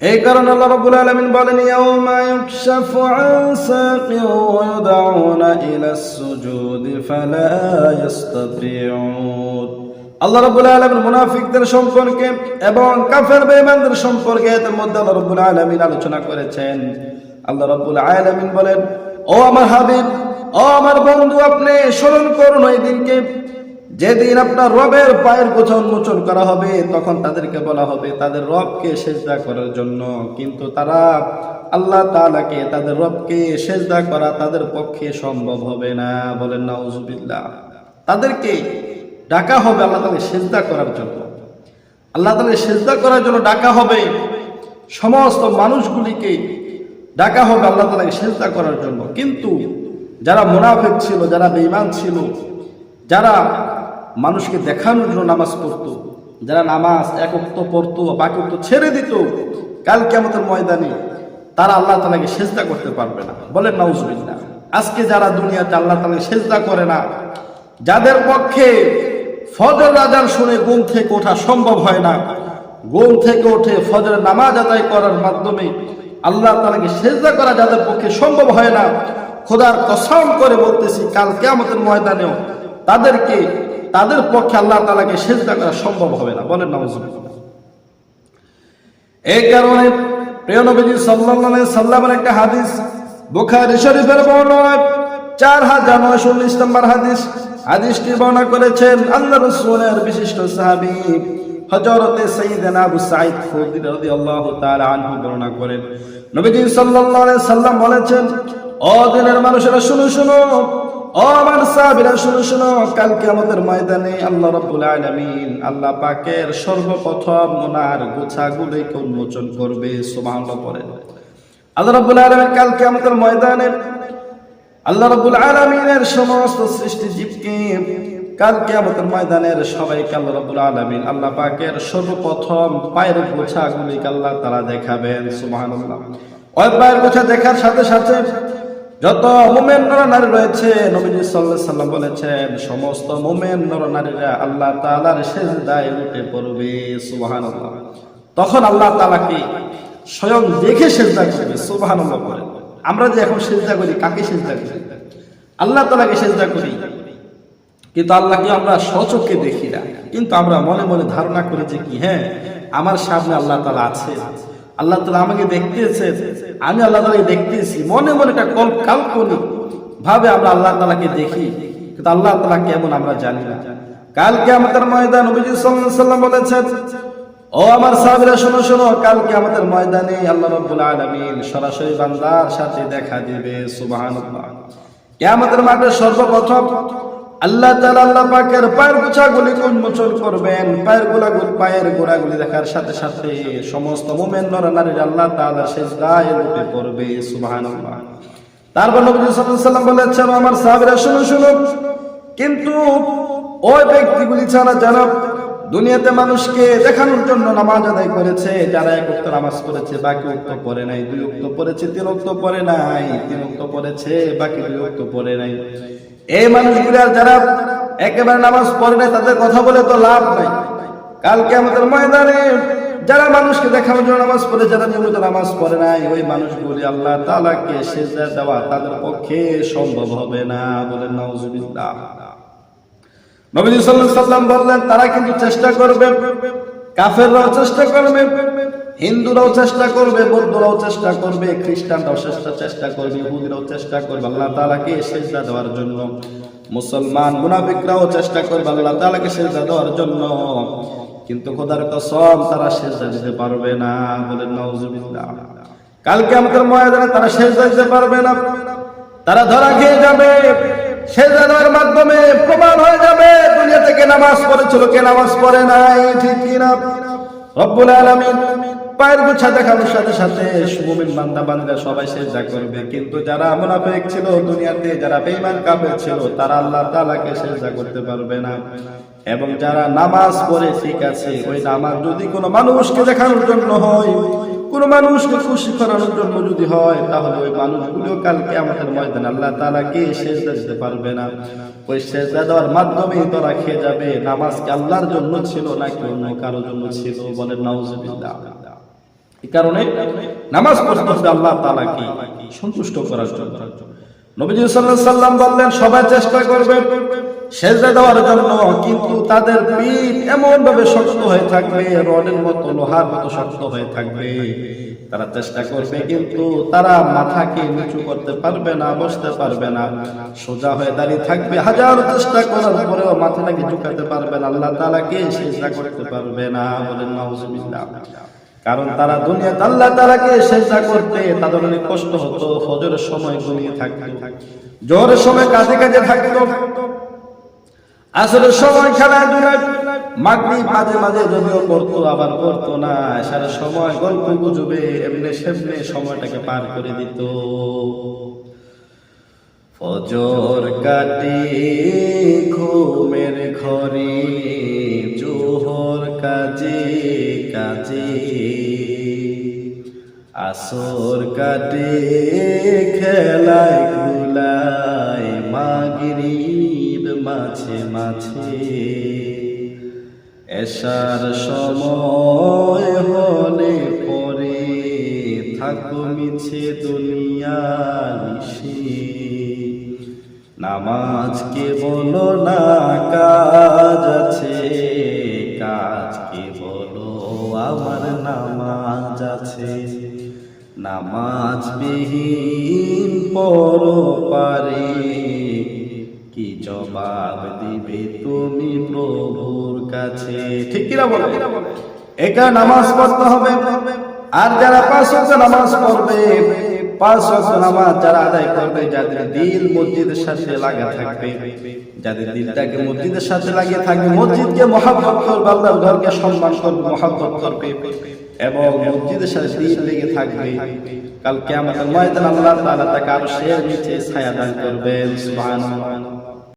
এই কারণে আল্লাহ রাব্বুল আলামিন বলেন, ইয়াউমা ইউকশাফু আন সাকিন ওয়া ইউদআউনা ইলাস সুজুদি ফালা ইস্তাতিউন। আল্লাহ রাব্বুল আলামিন মুনাফিকদের সম্পর্কে এবং কাফের বেঈমানদের সম্পর্কে এর মধ্যে আল্লাহ রাব্বুল আলামিন আলোচনা করেছেন। আল্লাহ রাব্বুল আলামিন বলেন, ও আমার হাবিব, ও আমার বন্ধু, আপনি স্মরণ করুন ওই দিনকে যেদিন আপনার রবের পায়ের গোছা উন্মোচন করা হবে। তখন তাদেরকে বলা হবে তাদের রবকে সেজদা করার জন্য, কিন্তু তারা আল্লাহ তাআলাকে, তাদের রবকে সেজদা করা তাদের পক্ষে সম্ভব হবে না। বলেন নাউজুবিল্লাহ। তাদেরকে ডাকা হবে আল্লাহ তাআলা সেজদা করার জন্য, আল্লাহ তাআলা সেজদা করার জন্য ডাকা হবে। সমস্ত মানুষগুলিকে ডাকা হবে আল্লাহ তাআলাকে সেজদা করার জন্য, কিন্তু যারা মুনাফিক ছিল, যারা বেঈমান ছিল, যারা মানুষকে দেখানোর জন্য নামাজ পড়তো, যারা নামাজ এক ওয়াক্ত পড়তো বাকি ওয়াক্ত ছেড়ে দিত, কাল কিয়ামতের ময়দানে তারা আল্লাহ তাআলাকে সেজদা করতে পারবে না। বলেন নাউজুবিল্লাহ। আজকে যারা দুনিয়াতে আল্লাহ তাআলাকে সেজদা করে না, যাদের পক্ষে ফজর আযান শুনে ঘুম থেকে ওঠা সম্ভব হয় না, ঘুম থেকে উঠে ফজরের নামাজ আদায় করার মাধ্যমে আল্লাহ তাআলাকে সেজদা করা যাদের পক্ষে সম্ভব হয় না, খোদার কসম করে বলতেছি কাল কিয়ামতের ময়দানেও তাদের পক্ষে আল্লাহ তাআলাকে সেজদা করা সম্ভব হবে না। বলেন নাউজুবিল্লাহ। এই কারণে প্রিয় নবীজি সাল্লাল্লাহু আলাইহি সাল্লামের একটা হাদিস বুখারী শরীফের বর্ণনা 4919 নম্বর হাদিস, হাদিসটি বর্ণনা করেছেন আল্লাহর রাসূলের বিশিষ্ট সাহাবী হযরতে সাইয়্যিদানা আবু সাঈদ খুদরি রাদিয়াল্লাহু তাআলা আনহু বর্ণনা করেন, নবীজি সাল্লাল্লাহু আলাইহি সাল্লাম বলেছেন, ও দিনের মানুষেরা শুনো শুনো, ও আমার সাহাবীরা শুনো শুনো, কাল কিয়ামতের ময়দানে আল্লাহ রাব্বুল আলামিন, আল্লাহ পাকের সর্বপ্রথম ওনার গোছাগুলিকে উন্মোচন করবে। সুবহানাল্লাহ পড়েন। আল্লাহ রাব্বুল আলামিন কাল কিয়ামতের ময়দানে আল্লাহ রাব্বুল আলামিনের সমস্ত সৃষ্টি জীবকে কাল কিয়ামতের ময়দানের সবাইকে আল্লাহ রাব্বুল আলামিন আল্লাহ পাকের সর্বপ্রথম পায়ের গোছাগুলিকে আল্লাহ তাআলা দেখাবেন। সুবহানাল্লাহ। ওই পায়ের গোছা দেখার সাথে সাথে যত মুমিন নর-নারী রয়েছে, নবীজি সাল্লাল্লাহু আলাইহি সাল্লাম বলেছেন সমস্ত মুমিন নর-নারীরা আল্লাহ তাআলার সিজদায় লুটে পড়বে। সুবহানাল্লাহ। তখন আল্লাহ তাআলাকে স্বয়ং দেখে সিজদা করবে। সুবহানাল্লাহ বলে। আমরা যে এখন সিজদা করি, কাকে সিজদা করি? আল্লাহ তাআলাকে সিজদা করি, কিন্তু আল্লাহকে আমরা স্বচক্ষে দেখি না, কিন্তু আমরা মনে মনে ধারণা করি যে কি হ্যাঁ আমার সামনে আল্লাহ তাআলা আছে, আল্লাহ তাআলা আমাকে দেখতেছে, আমি আল্লাহ তাআলাকে দেখতেছি। মনে মনে একটা কাল্পনিক ভাবে আমরা আল্লাহ তাআলাকে দেখি, কিন্তু আল্লাহ তাআলা কেমন আমরা জানি না। কাল কিয়ামতের ময়দান নবীজি সাল্লাল্লাহু আলাইহি সাল্লাম বলেছেন, ও আমার সাহাবীরা শোনো শোনো, কাল কিয়ামতের ময়দানে আল্লাহ রাব্বুল আলামিন সরাসরি বান্দার সাথে দেখা দিবে। সুবহানাল্লাহ। কিয়ামতের মাঠে সর্বপ্রথম আল্লাহ তাআলা আল্লাহ পাকের পায়ের গোছাগুলিকে উন্মোচন করবেন। পায়ের গোড়াগুলি দেখার সাথে সাথে সমস্ত মুমিন নর-নারীরা আল্লাহ তাআলার সিজদায় লুটে পড়বে। সুবহানাল্লাহ। তারপর নবী সাল্লাল্লাহু আলাইহি সাল্লাম বলেছেন, আমার সাহাবীরা শুনো শুনো, কিন্তু ওই ব্যক্তিগুলি ছাড়া যারা দুনিয়াতে মানুষকে দেখানোর জন্য নামাজ আদায় করেছে, যারা এক ওয়াক্ত নামাজ পড়েছে বাকি ওয়াক্ত পড়ে নাই, দুই ওয়াক্ত পড়েছে তিন ওয়াক্ত পড়ে নাই, তিন ওয়াক্ত পড়েছে বাকি দুই ওয়াক্ত পড়ে নাই, এই মানুষগুলো আর যারা একেবারে নামাজ পড়ে নাই তাদের কথা বলে তো লাভ নাই। কাল কিয়ামতের ময়দানে যারা মানুষকে দেখানোর জন্য নামাজ পড়ে, যারা নিয়মিত নামাজ পড়ে নাই, ওই মানুষগুলি আল্লাহ তাআলাকে সিজদা দেওয়া তাদের পক্ষে সম্ভব হবে না। বলেন নাউজুবিল্লাহ। নবী সাল্লাল্লাহু আলাইহি সাল্লাম বললেন তারা কিন্তু চেষ্টা করবে, কাফেররাও চেষ্টা করবে, হিন্দুরাও চেষ্টা করবে, বৌদ্ধরাও চেষ্টা করবে, খ্রিস্টানরাও চেষ্টা করবে, ইহুদিরাও চেষ্টা করবে আল্লাহ তাআলাকে সিজদা দেওয়ার জন্য, মুসলমান মুনাফিকরাও চেষ্টা করবে আল্লাহ তাআলাকে সিজদা দেওয়ার জন্য, কিন্তু খোদার কসম তারা সিজদা দিতে পারবে না। বলেন নাউজুবিল্লাহ। কাল কিয়ামতের ময়দানে তারা সিজদা দিতে পারবে না, তারা ধরা খেয়ে যাবে। সিজদা দেওয়ার মাধ্যমে প্রমাণ হয়ে যাবে দুনিয়া থেকে নামাজ পড়েছিল কে নামাজ পড়ে নাই, ঠিক কিনা? রব্বুল আলামিন পায়ের গোছা দেখানোর সাথে সাথে মুমিন বান্দা বান্দা সবাই সিজদা করবে, কিন্তু যারা মুনাফিক ছিল দুনিয়াতে, যারা বেঈমান কাফের ছিল, তারা আল্লাহ তাআলাকে সিজদা করতে পারবে না। এবং যারা নামাজ পড়ে ঠিক আছে, ওই নামাজ যদি কোনো মানুষকে দেখানোর জন্য হয়, কোন মানুষকে খুশি করানোর জন্য যদি হয়, তাহলে ওই মানুষগুলো কাল কিয়ামতের ময়দানে আল্লাহ তাআলাকে সিজদা দিতে পারবে না। ওই সিজদা দেওয়ার মাধ্যমেই তারা খেয়ে যাবে নামাজ কি আল্লাহর জন্য ছিল নাকি অন্য কারোর জন্য ছিল। বলেন নাউজুবিল্লাহ। এই কারণে নামাজ পড়তে হবে আল্লাহ তাআলাকে সন্তুষ্ট করার জন্য। নবীজি সাল্লাল্লাহু আলাইহি সাল্লাম বললেন, সবাই চেষ্টা করবে সেজদা দেওয়ার জন্য, কিন্তু তাদের পিঠ এমন ভাবে শক্ত হয়ে থাকবে, রডের মতো, লোহার মতো শক্ত হয়ে থাকবে। তারা চেষ্টা করবে কিন্তু তারা মাথাকে নিচু করতে পারবে না, বসতে পারবে না, সোজা হয়ে দাঁড়িয়ে থাকবে। হাজার চেষ্টা করার পরেও মাথাটাকে ঝুঁকাতে পারবে না, আল্লাহ তাআলাকে সিজদা করতে পারবে না। বলেন নাউজুবিল্লাহ। কারণ তারা দুনিয়াতে আল্লাহ তাআলাকে সিজদা করতে তাদের অনেক কষ্ট হতো। ফজরের সময় ঘুমিয়ে থাকতো, জোহরের সময় কাজে কাজে থাকতো, আসরের সময় খেলাধুলায়, মাগরিব মাঝে মাঝে যদিও পড়তো আবার পড়তো না, সারা সময় গল্প গুজবে এমনি সেমনি সময়টাকে পার করে দিত। ফজর কাটে ঘুমের ঘরে, জোহর কাজে কাজে, আসর কাটে খেলায় ধুলায়, মাগরিব মাঝে মাঝে, এশার সময় হলে পরে থাকো মিছে দুনিয়া নিশি। নামাজ কে বলো না কাজ আছে, কাজ কে বলো আমার নামাজ আছে। নামাজ বিহীন পরপারে কি জবাব দিবে তুমি প্রভুর কাছে? ঠিক কিনা বলো? একা নামাজ পড়তে হবে। আর যারা 5 ওয়াক্ত নামাজ পড়বে, 5 ওয়াক্ত নামাজ যারা আদায় করবে, যাদের দিল মসজিদের সাথে লাগা থাকবে, যাদের দিলটাকে মসজিদের সাথে লাগিয়ে থাকবে, মসজিদকে মহব্বত করবে, আল্লাহর ঘরকে সম্মান করবে, মহব্বত করবে এবং মসজিদের সাথে দিল লেগে থাকবে, কাল কিয়ামতের ময়দানে আল্লাহ তাআলা তাকে আরশের নিচে ছায়া দান করবেন। সুবহানাল্লাহ।